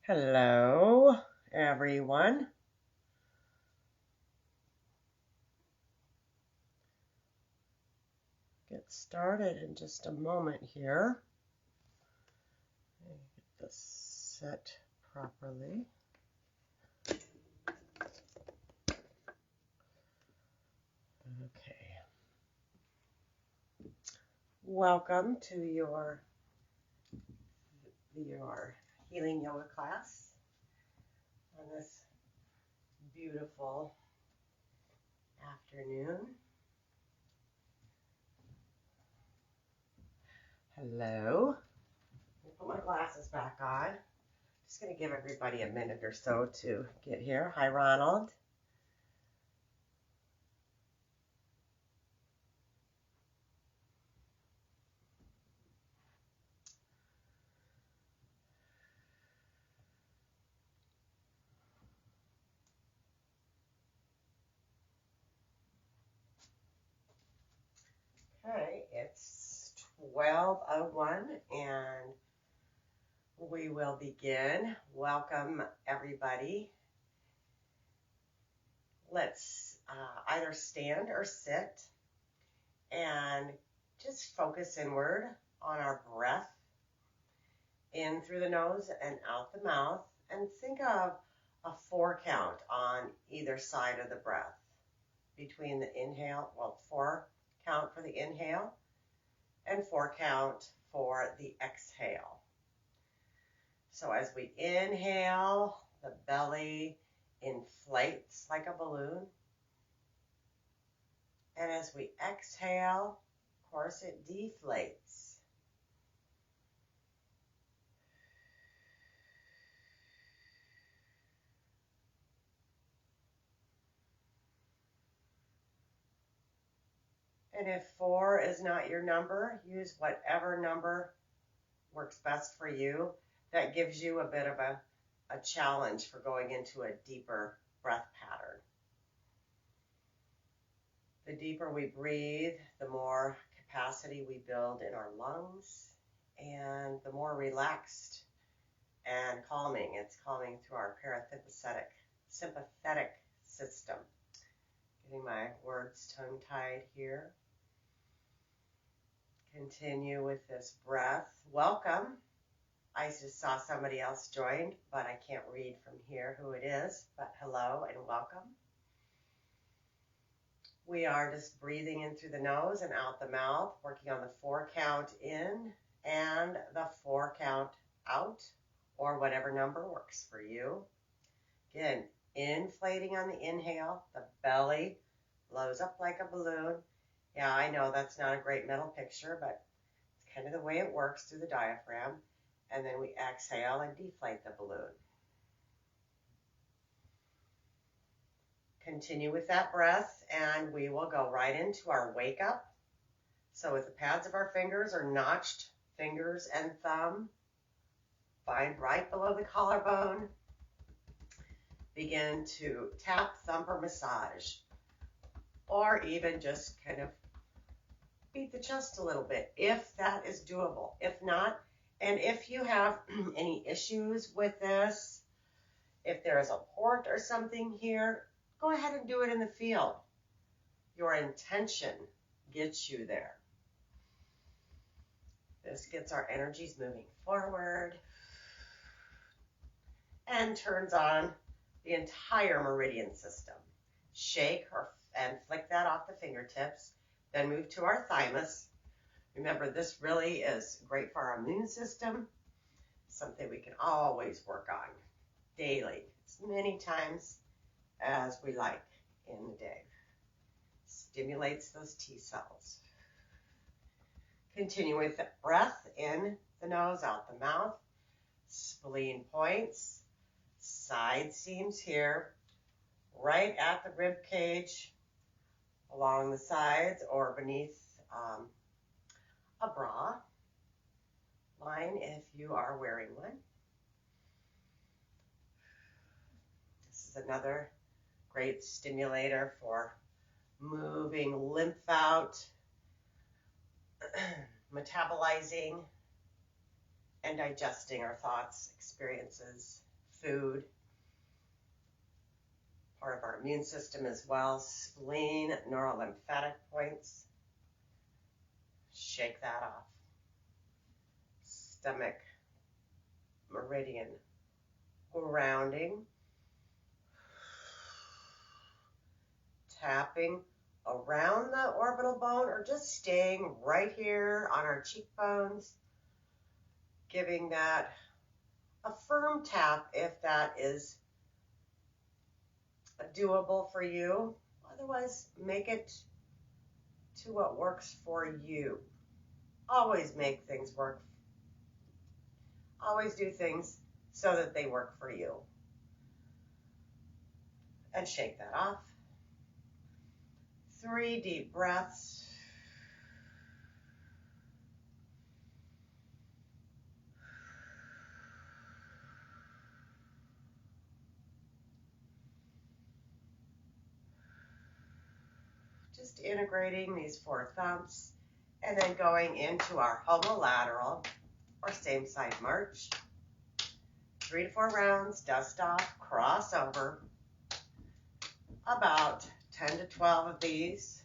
Hello, everyone. Get started in just a moment here. Get this set properly. Okay. Welcome to your healing yoga class on this beautiful afternoon. Hello. Let me put my glasses back on. Just going to give everybody a minute or so to get here. Hi, Ronald. Okay, it's 12:01 and we will begin. Welcome, everybody. Let's either stand or sit and just focus inward on our breath, in through the nose and out the mouth, and think of a 4 count on either side of the breath between the inhale, 4 count for the inhale and 4 count for the exhale. So as we inhale, the belly inflates like a balloon. And as we exhale, of course, it deflates. And if 4 is not your number, use whatever number works best for you. That gives you a bit of a challenge for going into a deeper breath pattern. The deeper we breathe, the more capacity we build in our lungs, and the more relaxed and calming. It's calming through our sympathetic system. Getting my words tongue-tied here. Continue with this breath. Welcome. I just saw somebody else joined, but I can't read from here who it is, but hello and welcome. We are just breathing in through the nose and out the mouth, working on the 4 count in and the 4 count out, or whatever number works for you. Again, inflating on the inhale, the belly blows up like a balloon. Yeah, I know that's not a great mental picture, but it's kind of the way it works through the diaphragm. And then we exhale and deflate the balloon. Continue with that breath, and we will go right into our wake up. So with the pads of our fingers or notched fingers and thumb, find right below the collarbone. Begin to tap, thump, or massage, or even just kind of beat the chest a little bit, if that is doable. If not, and if you have any issues with this, if there is a port or something here, go ahead and do it in the field. Your intention gets you there. This gets our energies moving forward and turns on the entire meridian system. Shake and flick that off the fingertips, then move to our thymus. Remember, this really is great for our immune system, something we can always work on daily, as many times as we like in the day. Stimulates those T cells. Continue with the breath in the nose, out the mouth. Spleen points, side seams here, right at the rib cage, along the sides or beneath a bra line if you are wearing one. This is another great stimulator for moving lymph out, metabolizing, and digesting our thoughts, experiences, food, part of our immune system as well, spleen, neurolymphatic points. Shake that off. Stomach, meridian, grounding, tapping around the orbital bone or just staying right here on our cheekbones, giving that a firm tap if that is doable for you. Otherwise, make it to what works for you. Always make things work. Always do things so that they work for you. And shake that off. 3 deep breaths. Just integrating these 4 thumps and then going into our homolateral or same side march. 3 to 4 rounds, dust off, cross over. About 10 to 12 of these.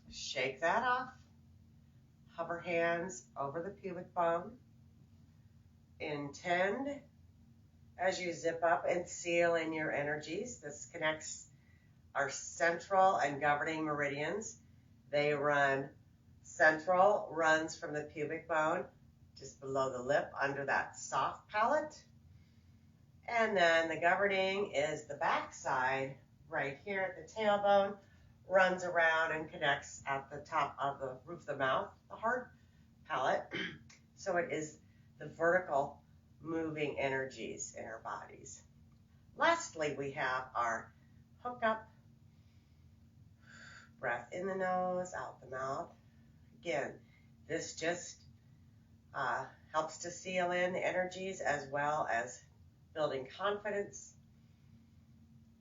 Shake that off. Hover hands over the pubic bone. Intend as you zip up and seal in your energies. This connects our central and governing meridians. They run central, runs from the pubic bone just below the lip under that soft palate. And then the governing is the back side right here at the tailbone, runs around and connects at the top of the roof of the mouth, the hard palate. So it is the vertical moving energies in our bodies. Lastly, we have our hook up, breath in the nose, out the mouth. Again, this just helps to seal in the energies as well as building confidence,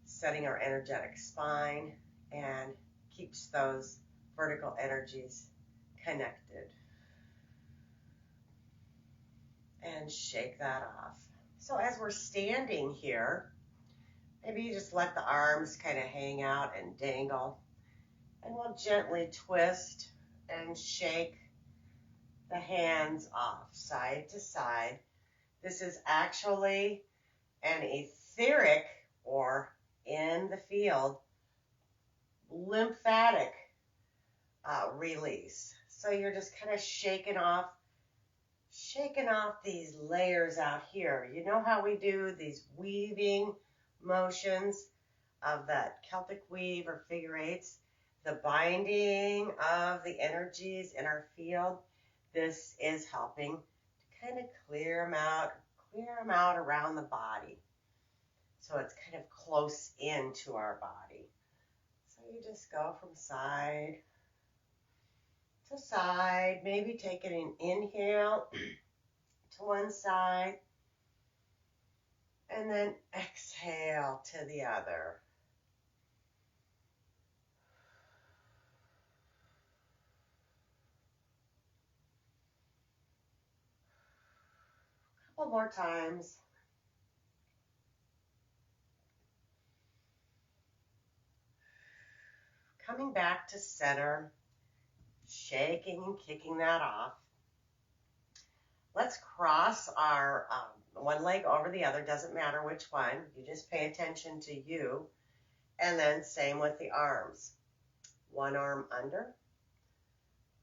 setting our energetic spine, and keeps those vertical energies connected. And shake that off. So as we're standing here, maybe you just let the arms kind of hang out and dangle. And we'll gently twist and shake the hands off side to side. This is actually an etheric, or in the field, lymphatic release. So you're just kind of shaking off these layers out here. You know how we do these weaving motions of that Celtic weave or figure eights, the binding of the energies in our field. This is helping to kind of clear them out around the body. So it's kind of close into our body. So you just go from side to side, maybe taking an inhale to one side, and then exhale to the other. A couple more times. Coming back to center, shaking and kicking that off. Let's cross our one leg over the other, doesn't matter which one. You just pay attention to you. And then same with the arms. One arm under,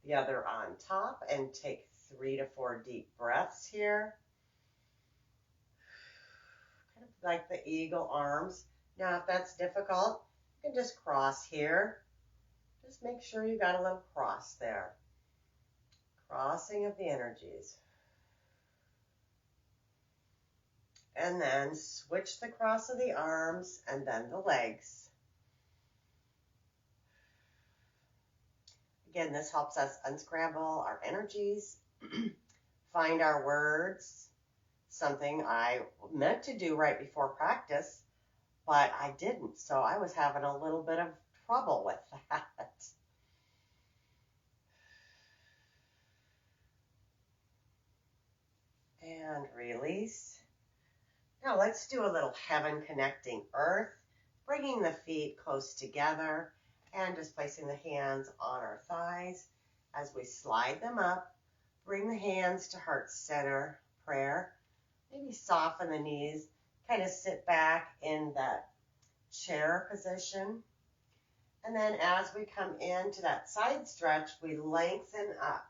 the other on top, and take 3 to 4 deep breaths here. Kind of like the eagle arms. Now, if that's difficult, you can just cross here. Just make sure you got a little cross there. Crossing of the energies. And then switch the cross of the arms and then the legs. Again, this helps us unscramble our energies, find our words, something I meant to do right before practice, but I didn't. So I was having a little bit of trouble with that. And release. Now let's do a little heaven connecting earth, bringing the feet close together and just placing the hands on our thighs as we slide them up. Bring the hands to heart center prayer. Maybe soften the knees, kind of sit back in that chair position. And then as we come into that side stretch, we lengthen up.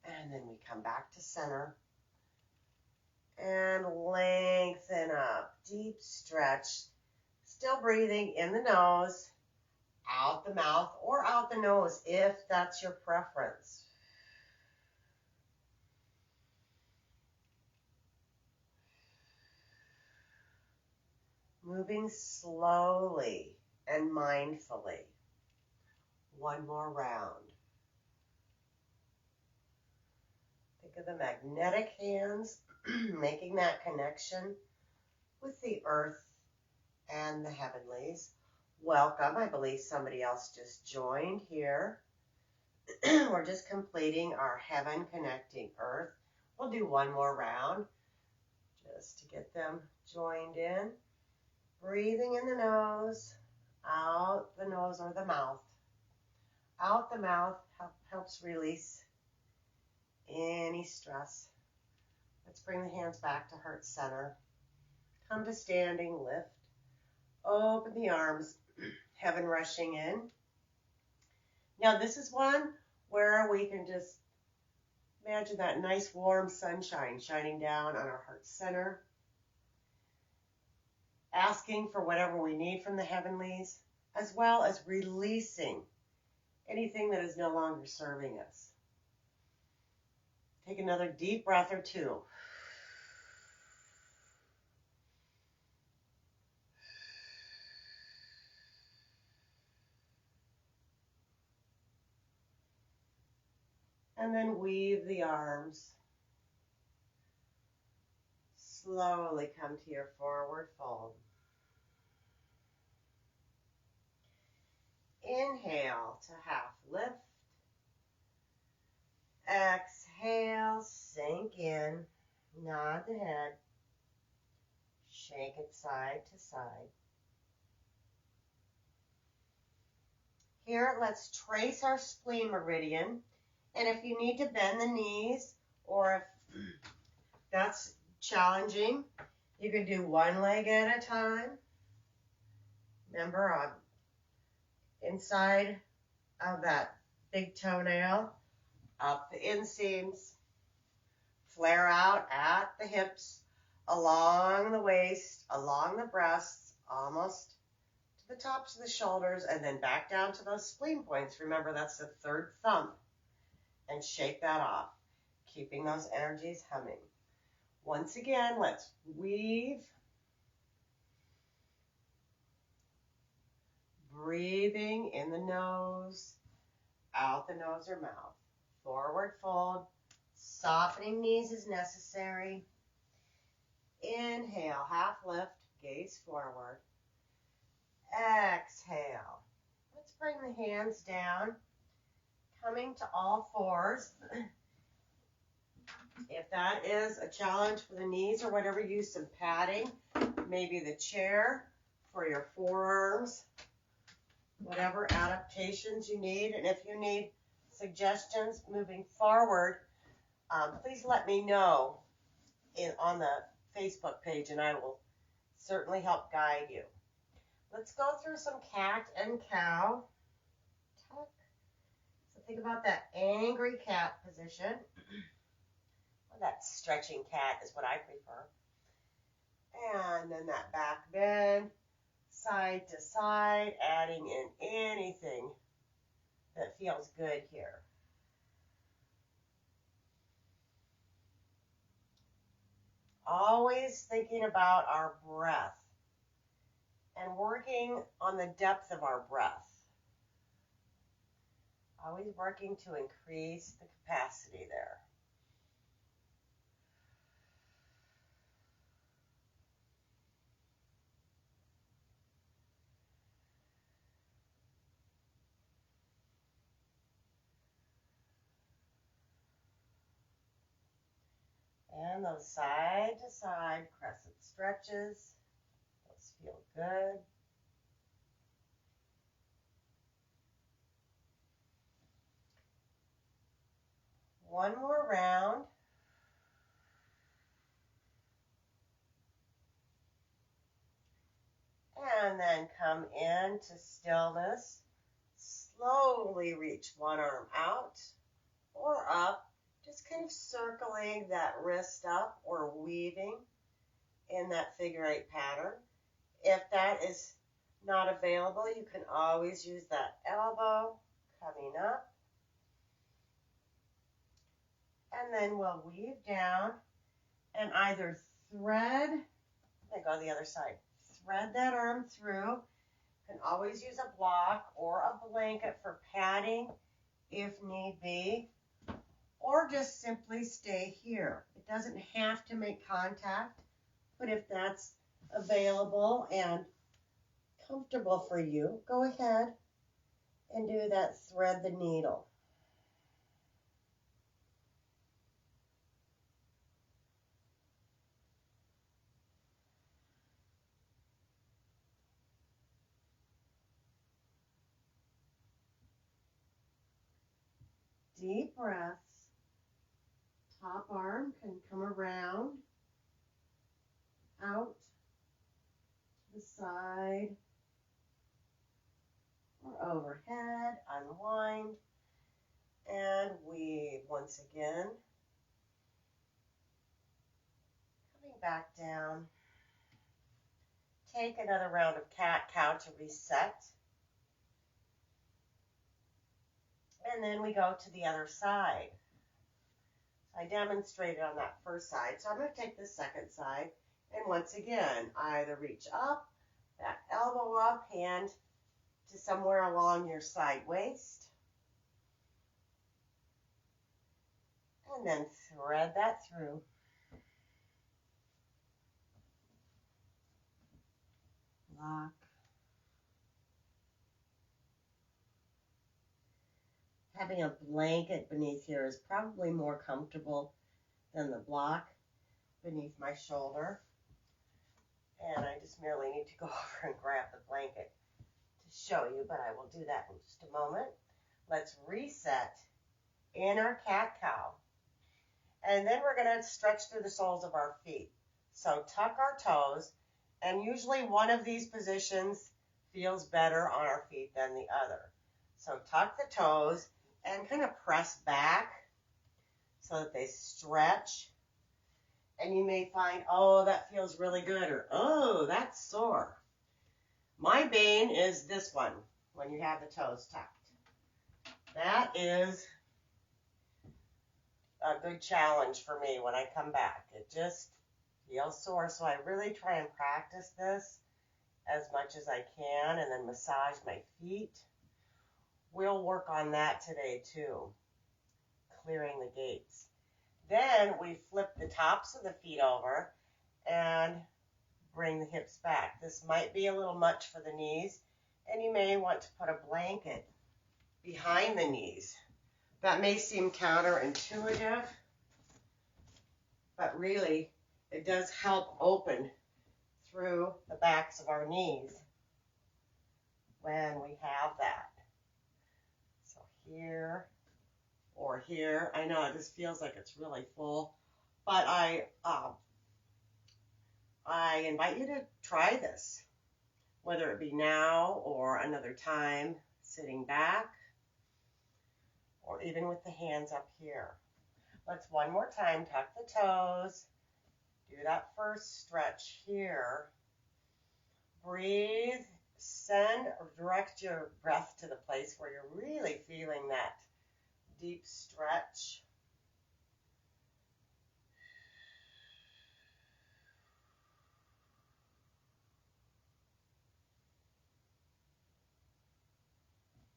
And then we come back to center and lengthen up. Deep stretch. Still breathing in the nose, out the mouth, or out the nose if that's your preference. Moving slowly and mindfully. One more round. Think of the magnetic hands making that connection with the earth and the heavenlies. Welcome. I believe somebody else just joined here. We're just completing our heaven connecting earth. We'll do one more round just to get them joined in. Breathing in the nose, out the nose or the mouth. Out the mouth helps release any stress. Let's bring the hands back to heart center. Come to standing, lift. Open the arms, heaven rushing in. Now this is one where we can just imagine that nice warm sunshine shining down on our heart center. Asking for whatever we need from the heavenlies, as well as releasing anything that is no longer serving us. Take another deep breath or two. And then weave the arms. Slowly come to your forward fold. Inhale to half lift. Exhale, sink in, nod the head, shake it side to side. Here, let's trace our spleen meridian. And if you need to bend the knees, or if that's challenging, you can do one leg at a time. Remember, on inside of that big toenail, up the inseams, flare out at the hips, along the waist, along the breasts, almost to the tops of the shoulders, and then back down to those spleen points. Remember, that's the third thumb. And shake that off, keeping those energies humming. Once again, let's weave. Breathing in the nose, out the nose or mouth. Forward fold, softening knees as necessary. Inhale, half lift, gaze forward. Exhale. Let's bring the hands down, coming to all fours. If that is a challenge for the knees or whatever, use some padding. Maybe the chair for your forearms. Whatever adaptations you need. And if you need suggestions moving forward, please let me know on the Facebook page, and I will certainly help guide you. Let's go through some cat and cow. Tuck. So think about that angry cat position. Well, that stretching cat is what I prefer. And then that back bend, side to side, adding in anything that feels good here. Always thinking about our breath and working on the depth of our breath. Always working to increase the capacity there. And those side to side crescent stretches. Those feel good. One more round. And then come into stillness. Slowly reach one arm out or up, just kind of circling that wrist up or weaving in that figure eight pattern. If that is not available, you can always use that elbow coming up. And then we'll weave down and either thread, let me go to the other side, thread that arm through. You can always use a block or a blanket for padding if need be, or just simply stay here. It doesn't have to make contact, but if that's available and comfortable for you, go ahead and do that thread the needle. Deep breaths. Top arm can come around, out, to the side, or overhead. Unwind and weave once again. Coming back down. Take another round of cat-cow to reset. And then we go to the other side. I demonstrated on that first side, so I'm going to take the second side. And once again, either reach up, that elbow up, hand to somewhere along your side waist. And then thread that through. Lock. Having a blanket beneath here is probably more comfortable than the block beneath my shoulder. And I just merely need to go over and grab the blanket to show you, but I will do that in just a moment. Let's reset in our cat-cow. And then we're going to stretch through the soles of our feet. So tuck our toes, and usually one of these positions feels better on our feet than the other. So tuck the toes and kind of press back so that they stretch. And you may find, oh, that feels really good, or oh, that's sore. My bane is this one, when you have the toes tucked. That is a good challenge for me when I come back. It just feels sore, so I really try and practice this as much as I can, and then massage my feet. We'll work on that today too, clearing the gates. Then we flip the tops of the feet over and bring the hips back. This might be a little much for the knees, and you may want to put a blanket behind the knees. That may seem counterintuitive, but really it does help open through the backs of our knees when we have that. So here or here. I know it just feels like it's really full, but I invite you to try this, whether it be now or another time, sitting back, or even with the hands up here. Let's one more time tuck the toes, do that first stretch here. Breathe, send or direct your breath to the place where you're really feeling that deep stretch.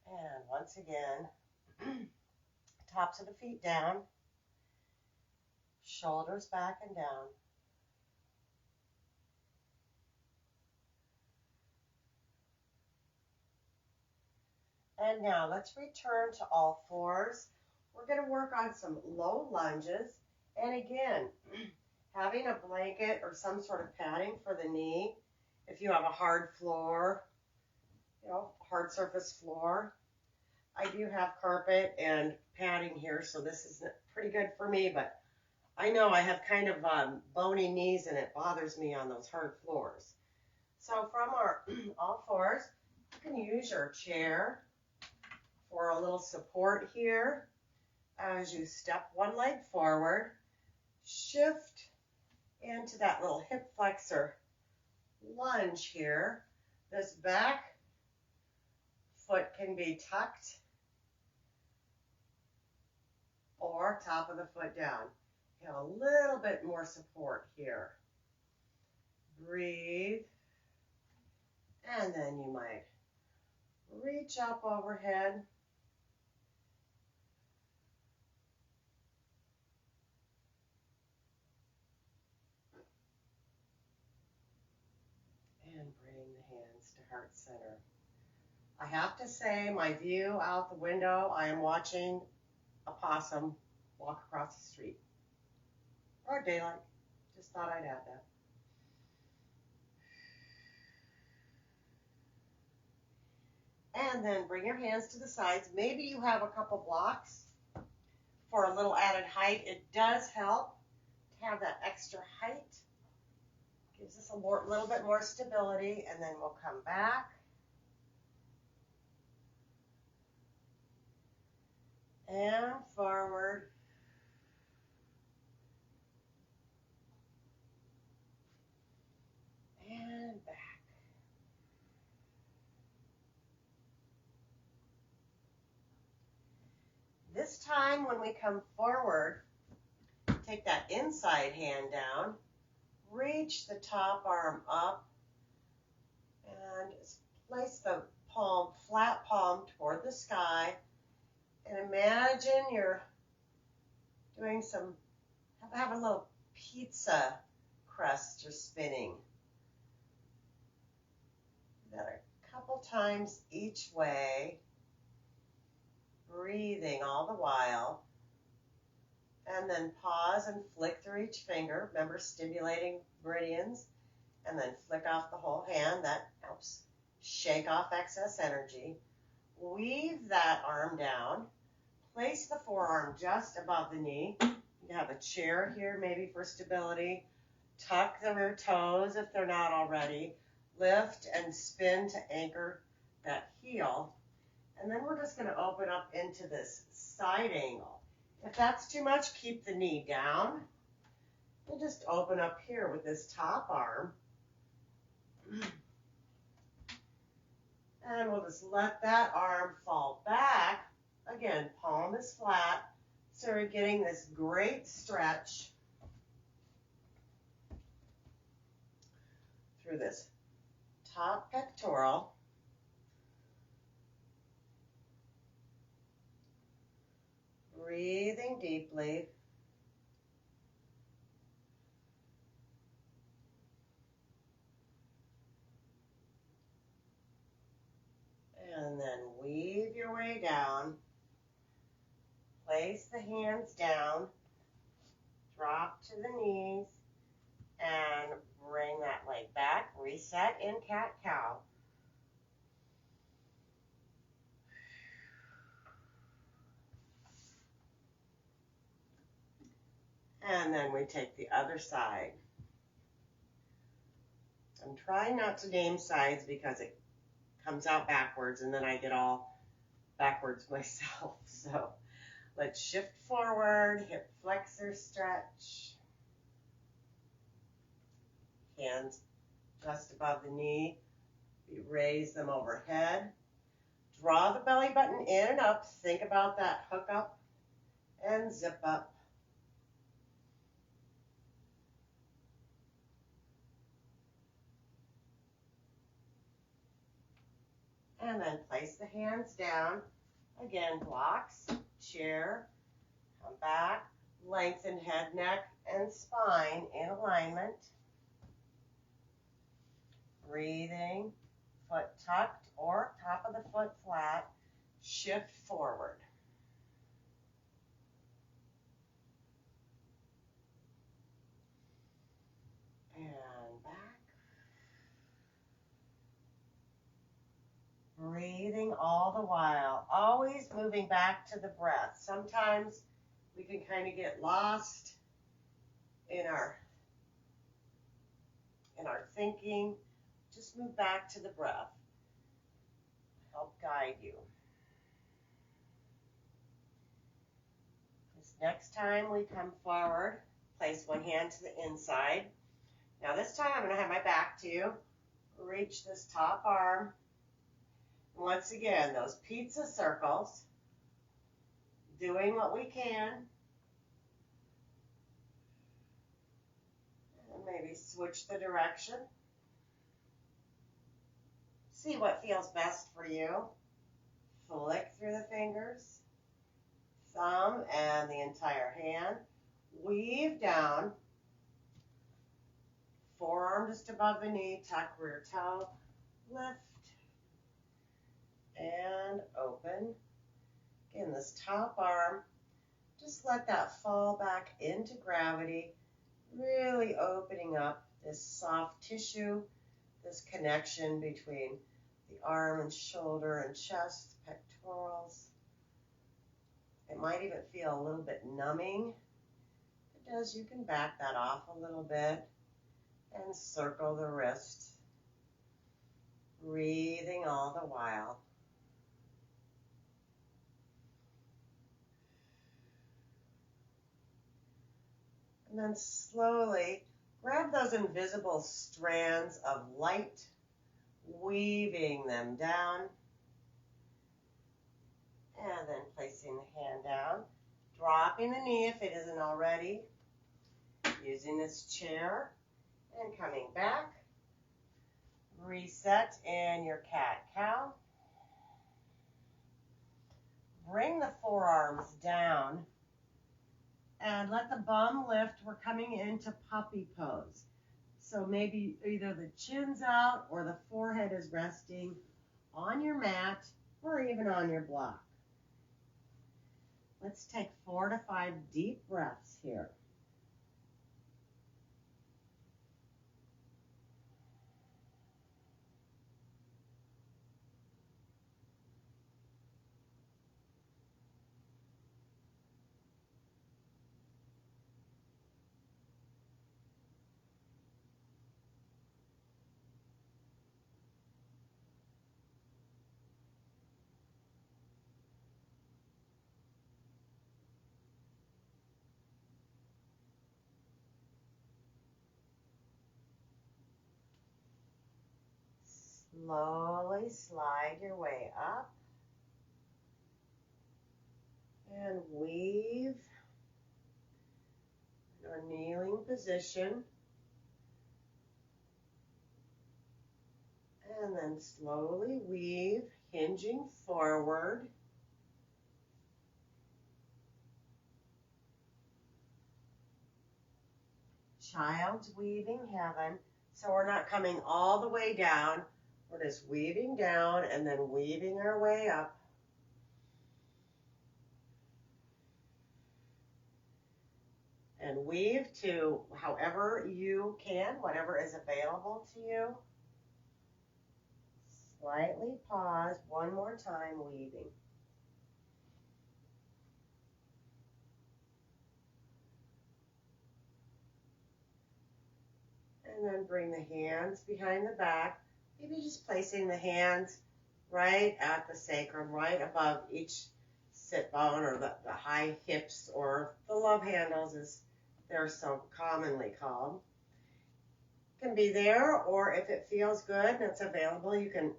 And once again, tops of the feet down, shoulders back and down. And now let's return to all fours. We're going to work on some low lunges. And again, Having a blanket or some sort of padding for the knee, if you have a hard floor, hard surface floor. I do have carpet and padding here, so this is pretty good for me, but I know I have kind of bony knees and it bothers me on those hard floors. So from our all fours, you can use your chair for a little support here as you step one leg forward, shift into that little hip flexor lunge here. This back foot can be tucked or top of the foot down. You have a little bit more support here. Breathe. And then you might reach up overhead. And bring the hands to heart center. I have to say, my view out the window, I am watching a possum walk across the street. Or daylight. Just thought I'd add that. And then bring your hands to the sides. Maybe you have a couple blocks for a little added height. It does help to have that extra height. Gives us a little bit more stability, and then we'll come back. And forward. And back. This time when we come forward, take that inside hand down, reach the top arm up, and place the palm, flat palm toward the sky, and imagine you're doing have a little pizza crust you're spinning. Do that a couple times each way, breathing all the while, and then pause and flick through each finger. Remember, stimulating meridians, and then flick off the whole hand. That helps shake off excess energy. Weave that arm down. Place the forearm just above the knee. You have a chair here maybe for stability. Tuck the rear toes if they're not already. Lift and spin to anchor that heel. And then we're just going to open up into this side angle. If that's too much, keep the knee down. And just open up here with this top arm. And we'll just let that arm fall back. Again, palm is flat. So we're getting this great stretch through this top pectoral. Breathing deeply. And then weave your way down. Place the hands down. Drop to the knees. And bring that leg back. Reset in cat-cow. And then we take the other side. I'm trying not to name sides because it comes out backwards and then I get all backwards myself. So let's shift forward, hip flexor stretch. Hands just above the knee. We raise them overhead. Draw the belly button in and up. Think about that hook up and zip up. And then place the hands down. Again, blocks, chair, come back, lengthen head, neck, and spine in alignment. Breathing, foot tucked or top of the foot flat, shift forward. breathing all the while, always moving back to the breath. Sometimes we can kind of get lost in our thinking. Just move back to the breath. Help guide you. This next time we come forward, place one hand to the inside. Now this time I'm going to have my back to you. Reach this top arm. Once again, those pizza circles. Doing what we can. And maybe switch the direction. See what feels best for you. Flick through the fingers, thumb and the entire hand. Weave down. Forearm just above the knee, tuck rear toe, lift, and open. Again, this top arm, just let that fall back into gravity, really opening up this soft tissue, this connection between the arm and shoulder and chest, pectorals. It might even feel a little bit numbing. If it does, you can back that off a little bit and circle the wrist, breathing all the while. And then slowly grab those invisible strands of light, weaving them down, and then placing the hand down, dropping the knee if it isn't already, using this chair, and coming back. Reset in your cat-cow. Bring the forearms down and let the bum lift. We're coming into puppy pose. So maybe either the chin's out or the forehead is resting on your mat or even on your block. Let's take 4 to 5 deep breaths here. Slowly slide your way up and weave your kneeling position, and then slowly weave, hinging forward. Child's weaving heaven. So we're not coming all the way down. We're just weaving down and then weaving our way up. And weave to however you can, whatever is available to you. Slightly pause, one more time weaving. And then bring the hands behind the back. Maybe just placing the hands right at the sacrum, right above each sit bone or the high hips, or the love handles as they're so commonly called. Can be there, or if it feels good and it's available, you can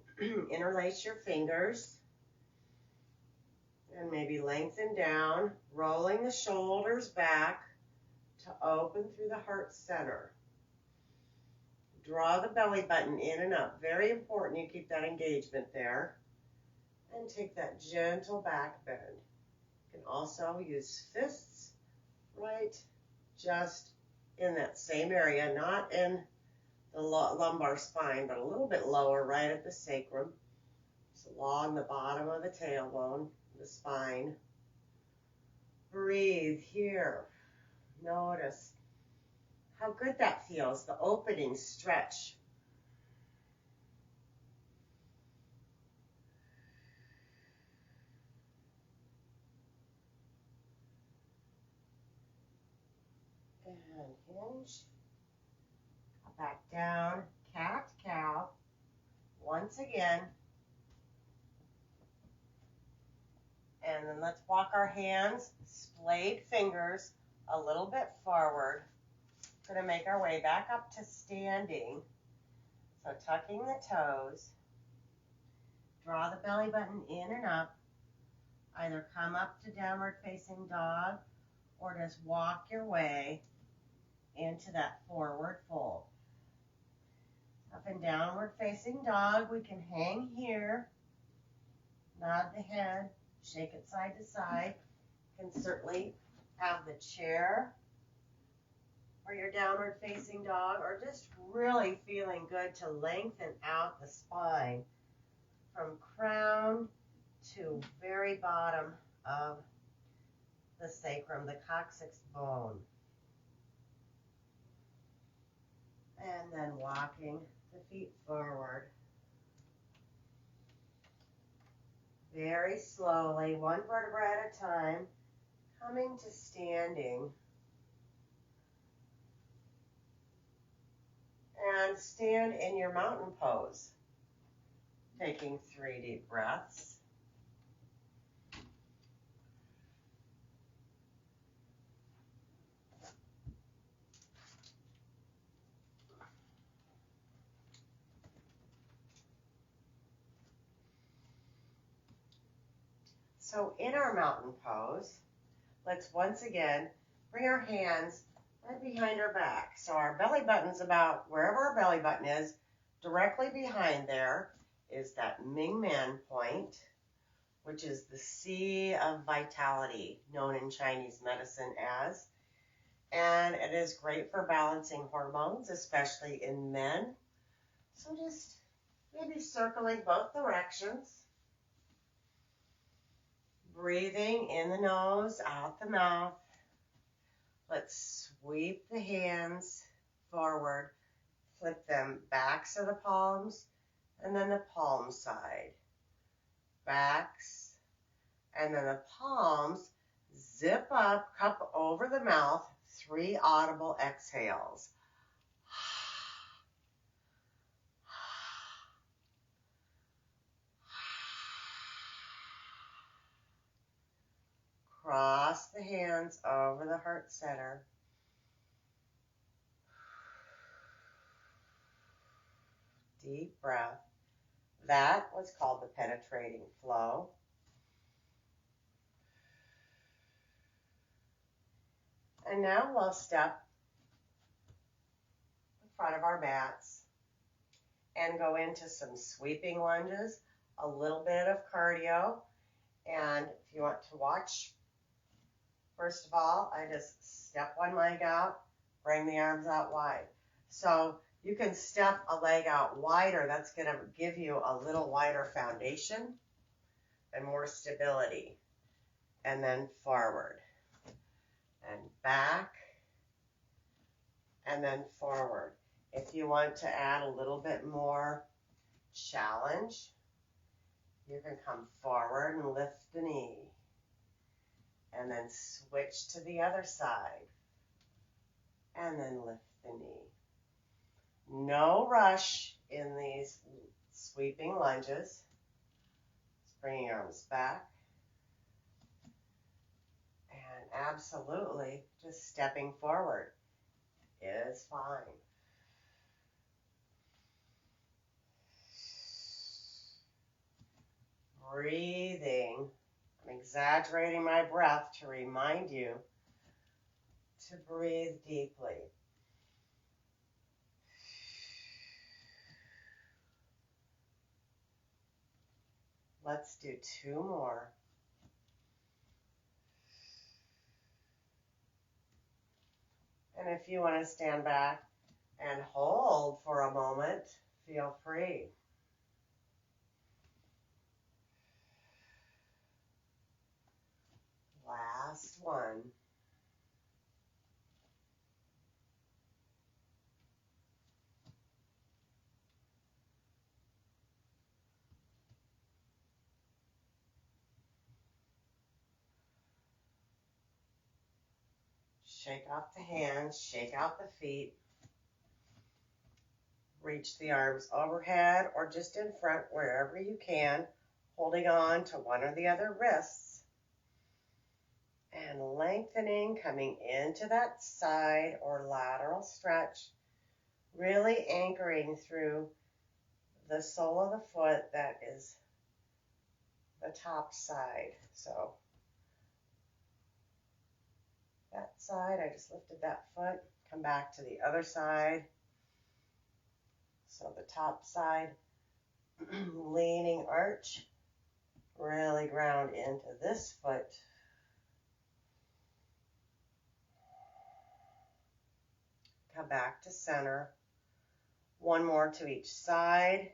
interlace your fingers and maybe lengthen down, rolling the shoulders back to open through the heart center. Draw the belly button in and up. Very important you keep that engagement there. And take that gentle back bend. You can also use fists right just in that same area, not in the lumbar spine, but a little bit lower, right at the sacrum. Just along the bottom of the tailbone, the spine. Breathe here. Notice how good that feels, the opening stretch. And hinge. Come back down, cat, cow. Once again. And then let's walk our hands, splayed fingers, a little bit forward. We're going to make our way back up to standing. So tucking the toes. Draw the belly button in and up. Either come up to downward facing dog or just walk your way into that forward fold. Up and downward facing dog, we can hang here, nod the head, shake it side to side. You can certainly have the chair or your downward facing dog, or just really feeling good to lengthen out the spine from crown to very bottom of the sacrum, the coccyx bone. And then walking the feet forward. Very slowly, one vertebra at a time, coming to standing. And stand in your mountain pose, taking 3 deep breaths. So in our mountain pose, let's once again bring our hands right behind our back. So our belly button's about wherever our belly button is. Directly behind there is that Ming Man point, which is the sea of vitality, known in Chinese medicine as. And it is great for balancing hormones, especially in men. So just maybe circling both directions. Breathing in the nose, out the mouth. Let's sweep the hands forward, flip them backs of the palms, and then the palm side. Backs, and then the palms, zip up, cup over the mouth, 3 audible exhales. Cross the hands over the heart center. Deep breath. That was called the penetrating flow. And now we'll step in front of our mats and go into some sweeping lunges, a little bit of cardio. And if you want to watch, first of all, I just step one leg out, bring the arms out wide. So you can step a leg out wider. That's going to give you a little wider foundation and more stability. And then forward and back and then forward. If you want to add a little bit more challenge, you can come forward and lift the knee. And then switch to the other side. And then lift the knee. No rush in these sweeping lunges. Just bring your arms back. And absolutely, just stepping forward is fine. Breathing. I'm exaggerating my breath to remind you to breathe deeply. Let's do 2 more. And if you want to stand back and hold for a moment, feel free. Last one. Shake off the hands, shake out the feet. Reach the arms overhead or just in front wherever you can, holding on to one or the other wrists. And lengthening, coming into that side or lateral stretch, really anchoring through the sole of the foot that is the top side. So that side, I just lifted that foot, come back to the other side. So the top side, leaning arch, really ground into this foot. Come back to center. One more to each side.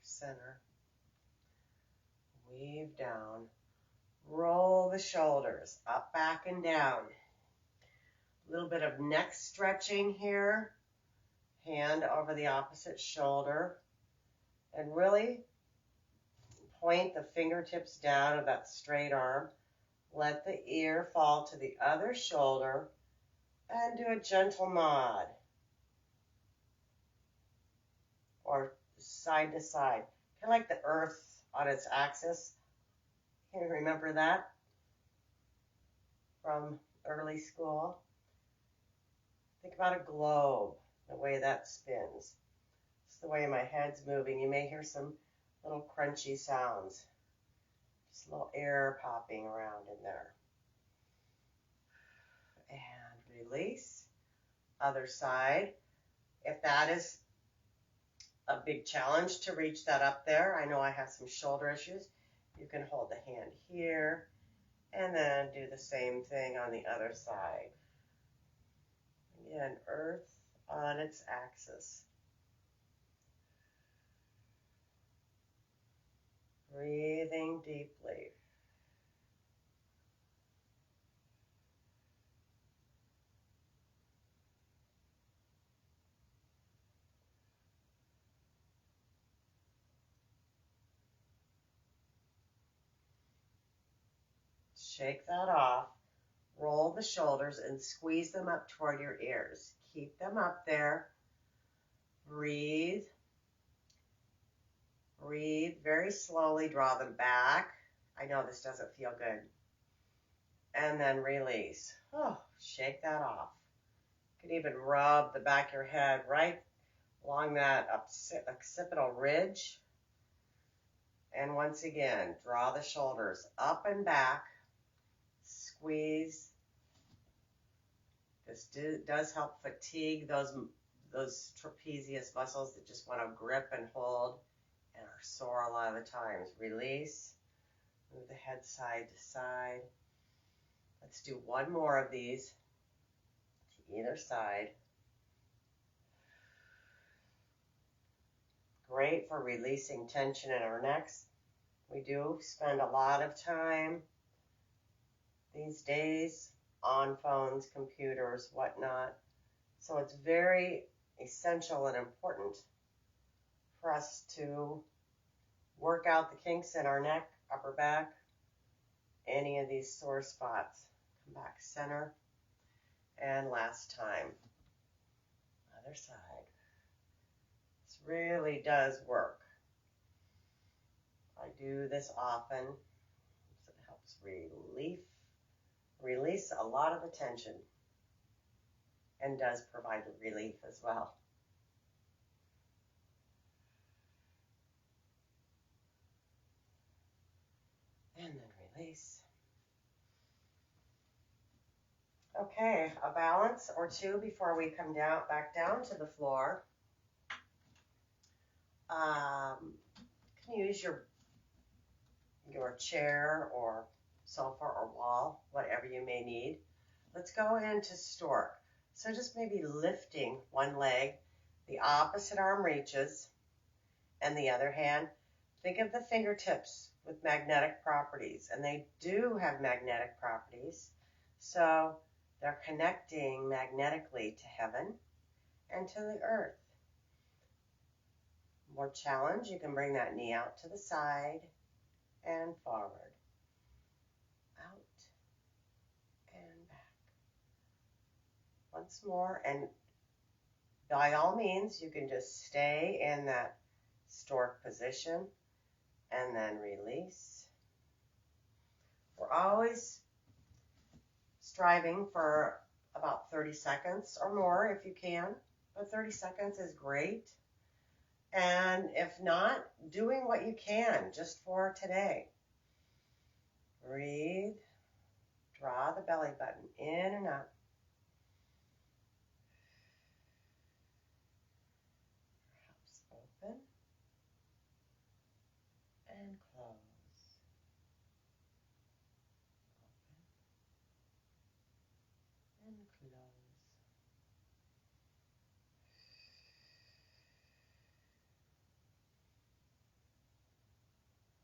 Center, weave down, roll the shoulders up, back, and down. A little bit of neck stretching here, hand over the opposite shoulder, and really point the fingertips down of that straight arm. Let the ear fall to the other shoulder and do a gentle nod or side to side, kind of like the earth on its axis. Can you remember that from early school? Think about a globe, the way that spins. It's the way my head's moving. You may hear some little crunchy sounds, just a little air popping around in there. And release. Other side. If that is a big challenge to reach that up there, I know I have some shoulder issues, you can hold the hand here and then do the same thing on the other side. Again, earth on its axis. Breathing deeply. Shake that off. Roll the shoulders and squeeze them up toward your ears. Keep them up there. Breathe. Breathe very slowly. Draw them back. I know this doesn't feel good. And then release. Oh, shake that off. You can even rub the back of your head right along that occipital ridge. And once again, draw the shoulders up and back. Squeeze. This does help fatigue those trapezius muscles that just want to grip and hold and are sore a lot of the times. Release. Move the head side to side. Let's do one more of these to either side. Great for releasing tension in our necks. We do spend a lot of time these days on phones, computers, whatnot. So it's very essential and important for us to work out the kinks in our neck, upper back, any of these sore spots. Come back center. And last time. Other side. This really does work. I do this often. So it helps release a lot of the tension and does provide relief as well. And then release. Okay, a balance or two before we come back down to the floor. You can use your chair or sofa or wall, whatever you may need. Let's go into stork. So just maybe lifting one leg, the opposite arm reaches, and the other hand, think of the fingertips with magnetic properties, and they do have magnetic properties. So they're connecting magnetically to heaven and to the earth. More challenge, you can bring that knee out to the side and forward, out and back. Once more, and by all means, you can just stay in that stork position and then release. We're always striving for about 30 seconds or more if you can, but 30 seconds is great. And if not, doing what you can just for today. Breathe, draw the belly button in and up. Perhaps open and close. Open and close.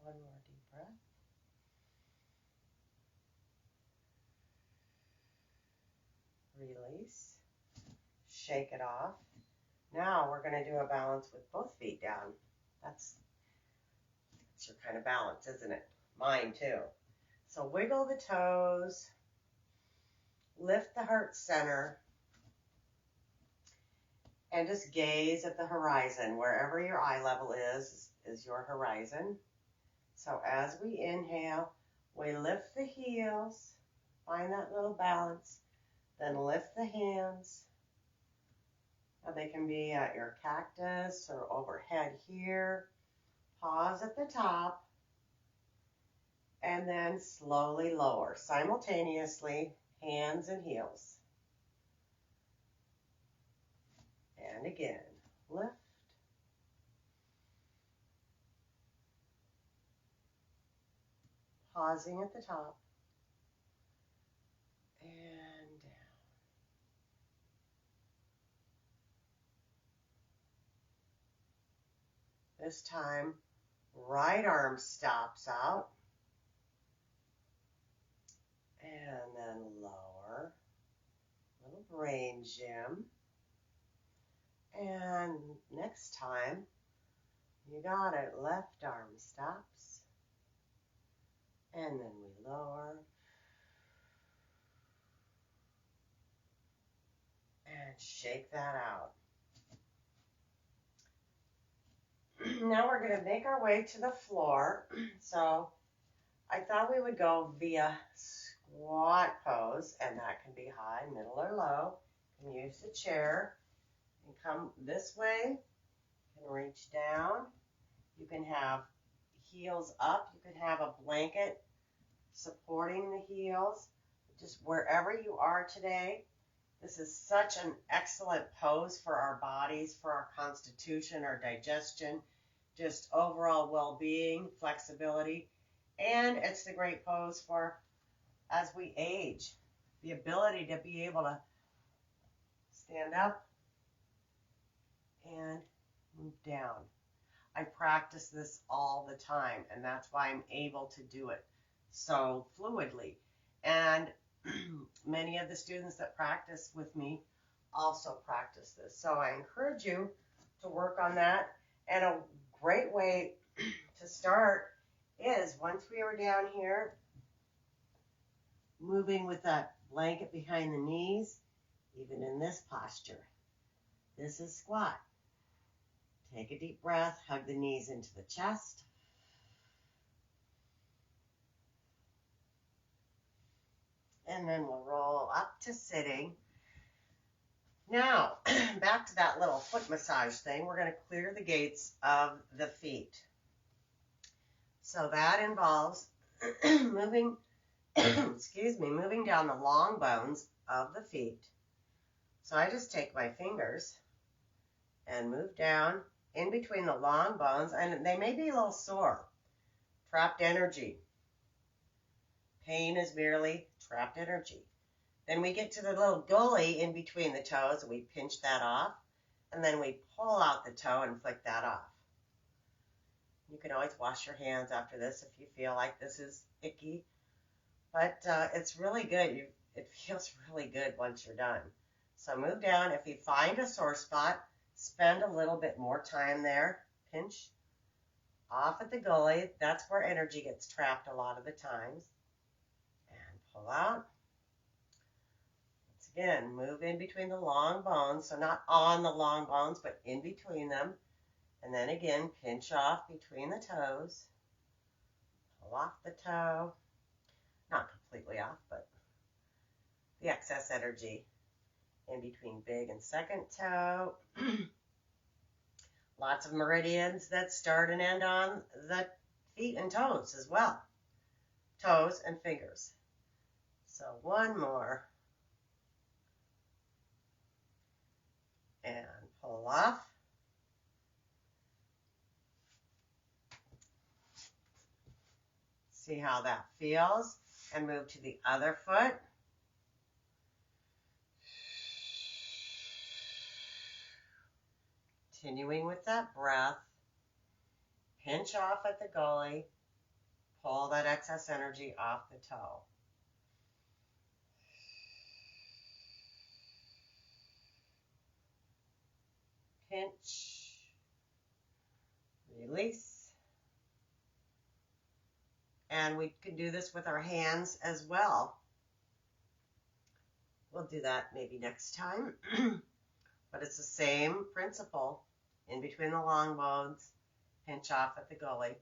One more deep breath. Release. Shake it off. Now we're going to do a balance with both feet down. That's your kind of balance, isn't it? Mine too. So wiggle the toes. Lift the heart center. And just gaze at the horizon. Wherever your eye level is your horizon. So as we inhale, we lift the heels, find that little balance, then lift the hands. Now they can be at your cactus or overhead here. Pause at the top, and then slowly lower, simultaneously, hands and heels. And again, lift. Pausing at the top, and down. This time, right arm stops out, and then lower, little brain gym. And next time, you got it, left arm stops, and then we lower, and shake that out. Now we're going to make our way to the floor. So I thought we would go via squat pose, and that can be high, middle, or low. You can use the chair. You can come this way. You can reach down. You can have heels up. You can have a blanket supporting the heels. Just wherever you are today. This is such an excellent pose for our bodies, for our constitution, our digestion, just overall well-being, flexibility, and it's the great pose for as we age, the ability to be able to stand up and move down. I practice this all the time, and that's why I'm able to do it so fluidly. And many of the students that practice with me also practice this. So I encourage you to work on that. And a great way to start is once we are down here, moving with that blanket behind the knees, even in this posture. This is squat. Take a deep breath, hug the knees into the chest. And then we'll roll up to sitting. Now, back to that little foot massage thing. We're going to clear the gates of the feet. So that involves moving down the long bones of the feet. So I just take my fingers and move down in between the long bones, and they may be a little sore. Trapped energy. Pain is merely trapped energy. Then we get to the little gully in between the toes, and we pinch that off, and then we pull out the toe and flick that off. You can always wash your hands after this if you feel like this is icky. But it's really good. It feels really good once you're done. So move down. If you find a sore spot, spend a little bit more time there. Pinch off at the gully. That's where energy gets trapped a lot of the times. And pull out. Once again, move in between the long bones. So not on the long bones, but in between them. And then again, pinch off between the toes. Pull off the toe. Not completely off, but the excess energy in between big and second toe. Lots of meridians that start and end on the feet and toes as well. Toes and fingers. So one more. And pull off. See how that feels. And move to the other foot. Continuing with that breath. Pinch off at the gully. Pull that excess energy off the toe. Pinch. Release. And we can do this with our hands as well. We'll do that maybe next time. But it's the same principle. In between the long bones, pinch off at the gully,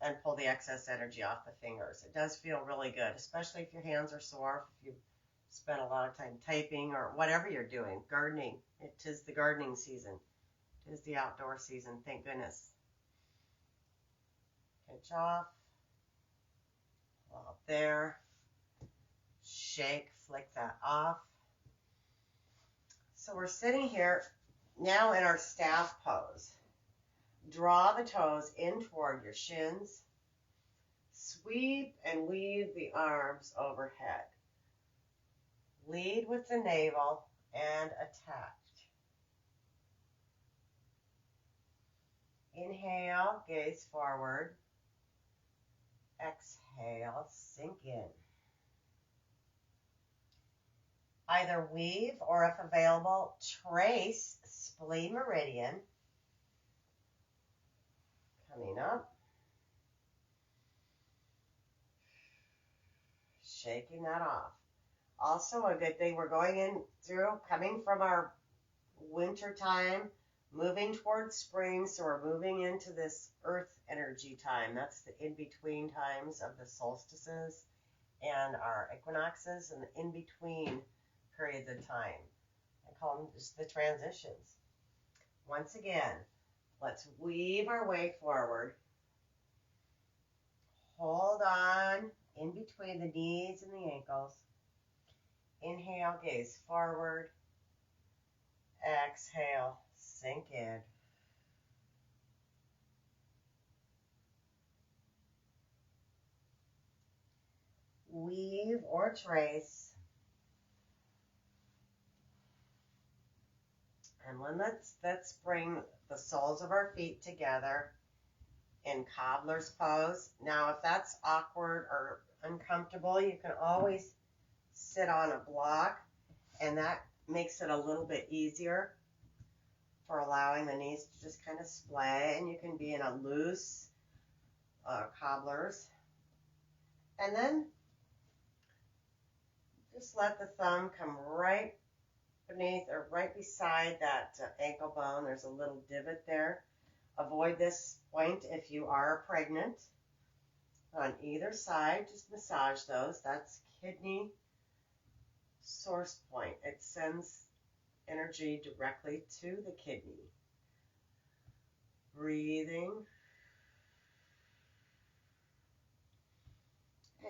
and pull the excess energy off the fingers. It does feel really good, especially if your hands are sore, if you spend a lot of time typing or whatever you're doing, gardening. It is the gardening season. It is the outdoor season, thank goodness. Pinch off. Up there, shake, flick that off. So we're sitting here now in our staff pose. Draw the toes in toward your shins. Sweep and weave the arms overhead. Lead with the navel and attach. Inhale, gaze forward. Exhale, sink in. Either weave or, if available, trace spleen meridian. Coming up. Shaking that off. Also a good thing, we're going in through, coming from our winter time, moving towards spring, so we're moving into this earth energy time. That's the in-between times of the solstices and our equinoxes, and the in-between periods of time. I call them just the transitions. Once again, let's weave our way forward. Hold on in between the knees and the ankles. Inhale, gaze forward. Exhale, sink in. Weave or trace. And then let's bring the soles of our feet together in cobbler's pose. Now, if that's awkward or uncomfortable, you can always sit on a block, and that makes it a little bit easier for allowing the knees to just kind of splay, and you can be in a loose cobbler's. And then just let the thumb come right beneath or right beside that ankle bone. There's a little divot there. Avoid this point if you are pregnant. On either side, just massage those. That's kidney source point. It sends energy directly to the kidney. Breathing.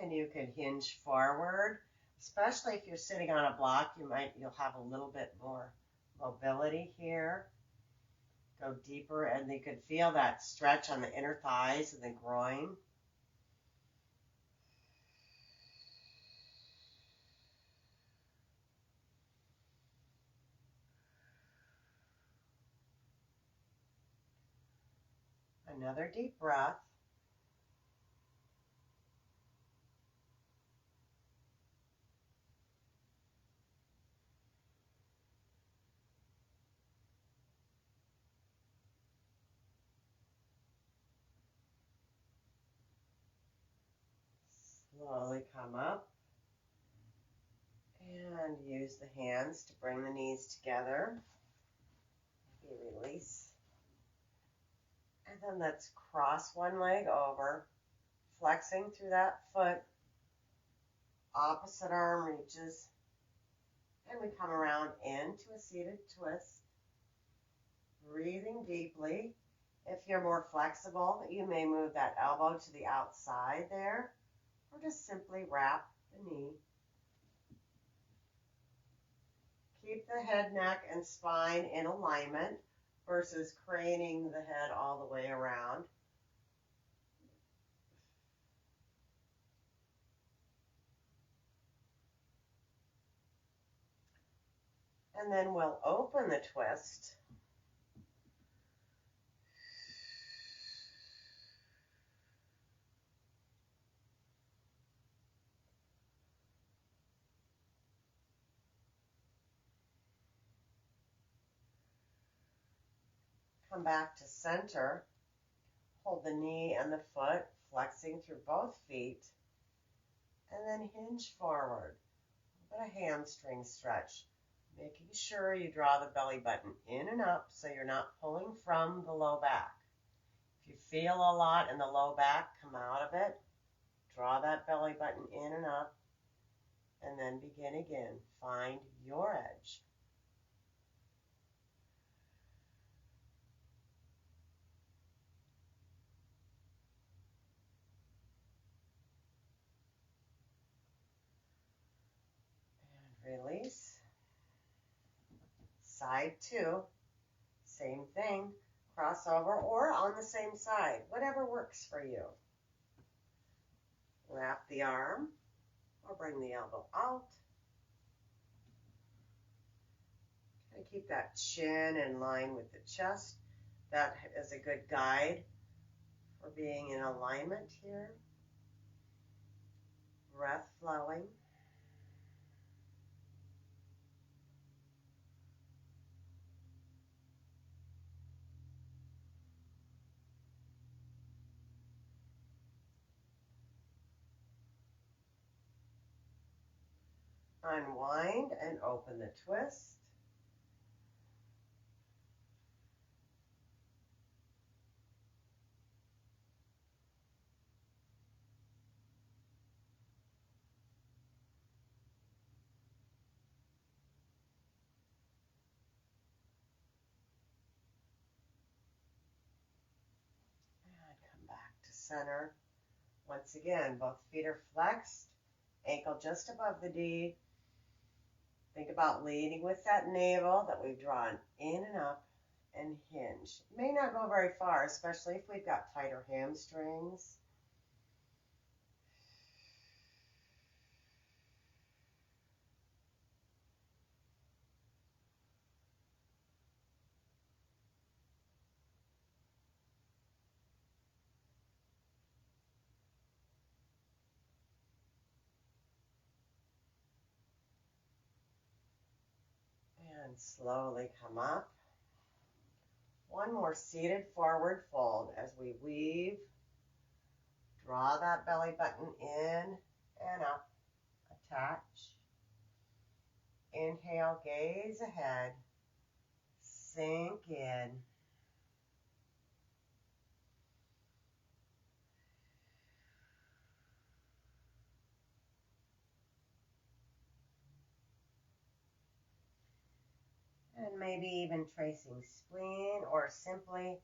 And you can hinge forward, especially if you're sitting on a block. You'll have a little bit more mobility here. Go deeper, and you can feel that stretch on the inner thighs and the groin. Another deep breath. Slowly come up and use the hands to bring the knees together. Maybe release. And then let's cross one leg over, flexing through that foot. Opposite arm reaches. And we come around into a seated twist. Breathing deeply. If you're more flexible, you may move that elbow to the outside there, or just simply wrap the knee. Keep the head, neck, and spine in alignment versus craning the head all the way around. And then we'll open the twist. Come back to center. Hold the knee and the foot, flexing through both feet. And then hinge forward. A hamstring stretch. Making sure you draw the belly button in and up so you're not pulling from the low back. If you feel a lot in the low back, come out of it. Draw that belly button in and up. And then begin again. Find your edge. And release. Side two. Same thing. Crossover or on the same side. Whatever works for you. Wrap the arm or bring the elbow out. And keep that chin in line with the chest. That is a good guide for being in alignment here. Breath flowing. Unwind and open the twist. And come back to center. Once again, both feet are flexed, ankle just above the knee. Think about leading with that navel that we've drawn in and up and hinge. It may not go very far, especially if we've got tighter hamstrings. And slowly come up. One more seated forward fold as we weave. Draw that belly button in and up. Attach. Inhale, gaze ahead. Sink in. And maybe even tracing spleen or simply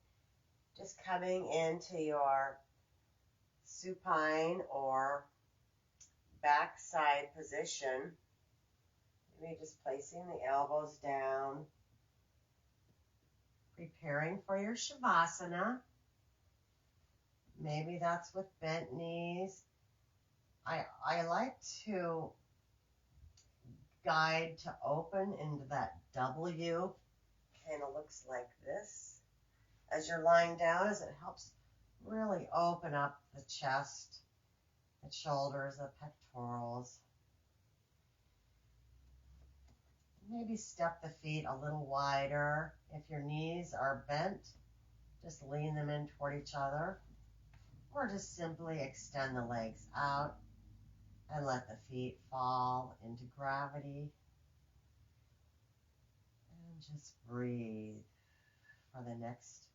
just coming into your supine or backside position. Maybe just placing the elbows down, preparing for your Shavasana. Maybe that's with bent knees. I like to guide to open into that W. Kind of looks like this as you're lying down, as it helps Really open up the chest, the shoulders, the pectorals. Maybe step the feet a little wider. If your knees are bent, just lean them in toward each other, or just simply extend the legs out and let the feet fall into gravity. And just breathe for the next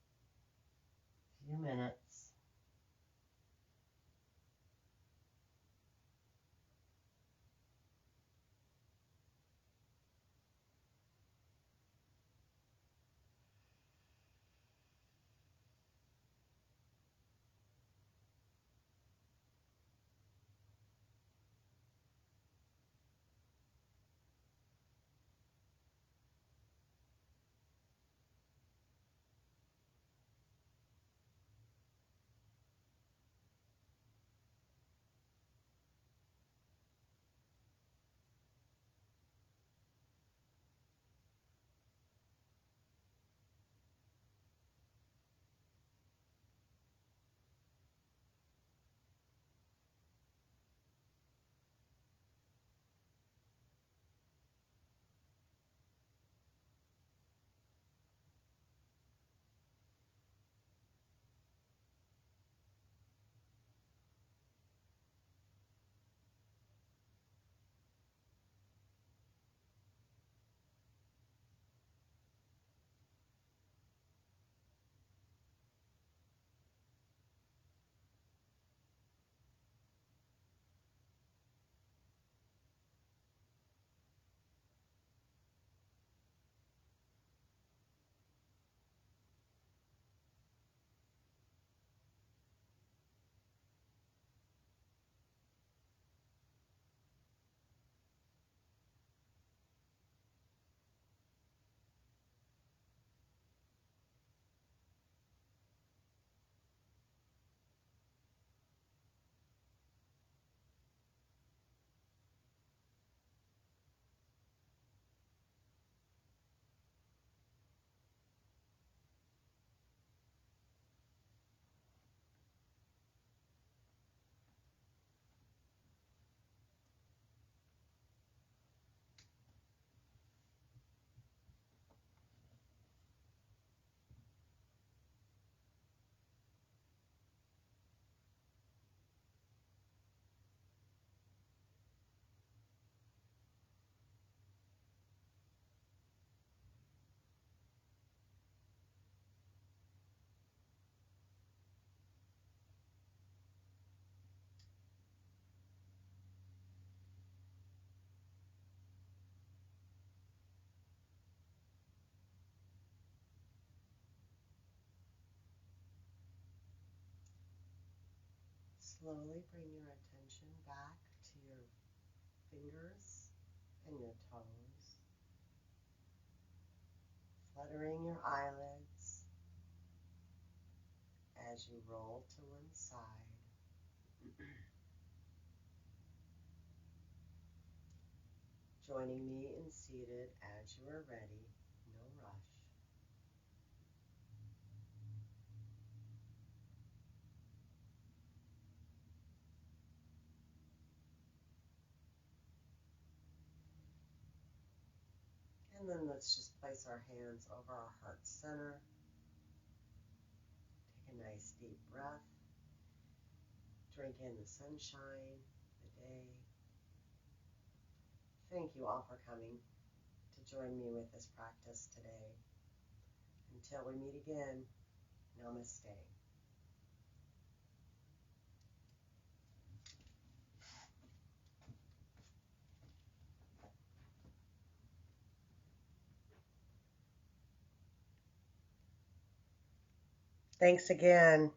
few minutes. Slowly bring your attention back to your fingers and your toes, fluttering your eyelids as you roll to one side. Joining me in seated as you are ready, no rush. And then let's just place our hands over our heart center. Take a nice deep breath. Drink in the sunshine, the day. Thank you all for coming to join me with this practice today. Until we meet again, namaste. Thanks again.